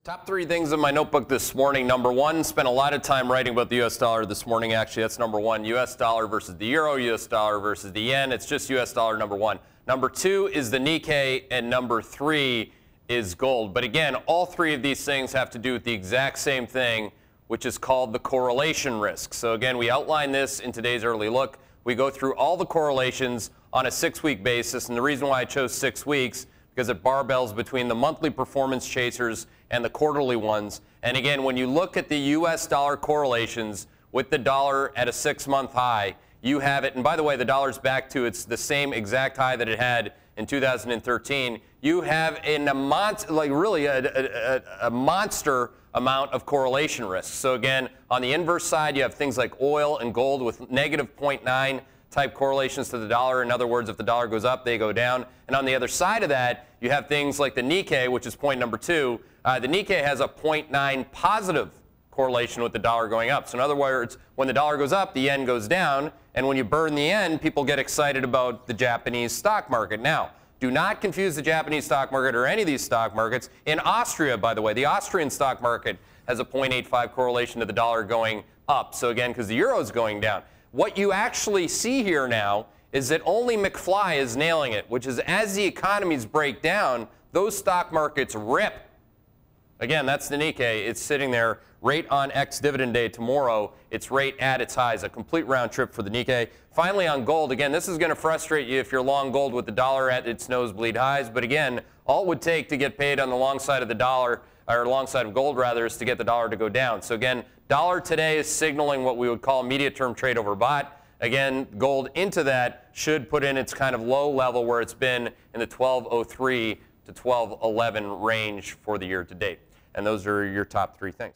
Top three things in my notebook this morning. Number one, spent a lot of time writing about the U.S. dollar this morning. Actually, that's number one. U.S. dollar versus the euro, U.S. dollar versus the yen. It's just U.S. dollar, number one. Number two is the Nikkei, and number three is gold. But again, all three of these things have to do with the exact same thing, which is called the correlation risk. So again, we outline this in today's early look. We go through all the correlations on a 6-week basis, and the reason why I chose 6 weeks, because it barbells between the monthly performance chasers and the quarterly ones. And again, when you look at the U.S. dollar correlations with the dollar at a 6-month high, you have it. And by the way, the dollar's back to the same exact high that it had in 2013. You have a monster amount of correlation risk. So again, on the inverse side, you have things like oil and gold with negative 0.9 type correlations to the dollar. In other words, if the dollar goes up, they go down. And on the other side of that, you have things like the Nikkei, which is point number two. The Nikkei has a 0.9 positive correlation with the dollar going up. So in other words, when the dollar goes up, the yen goes down. And when you burn the yen, people get excited about the Japanese stock market. Now, do not confuse the Japanese stock market or any of these stock markets. In Austria, by the way, the Austrian stock market has a 0.85 correlation to the dollar going up. So again, because the euro is going down. What you actually see here now is that only McFly is nailing it, which is as the economies break down, those stock markets rip. Again, that's the Nikkei. It's sitting there right on ex-dividend day tomorrow. It's right at its highs, a complete round trip for the Nikkei. Finally, on gold, again, this is going to frustrate you if you're long gold with the dollar at its nosebleed highs. But again, all it would take to get paid on the long side of the dollar, or long side of gold rather, is to get the dollar to go down. So again, dollar today is signaling what we would call immediate-term trade overbought. Again, gold into that should put in its kind of low level where it's been in the 1203 to 1211 range for the year to date. And those are your top three things.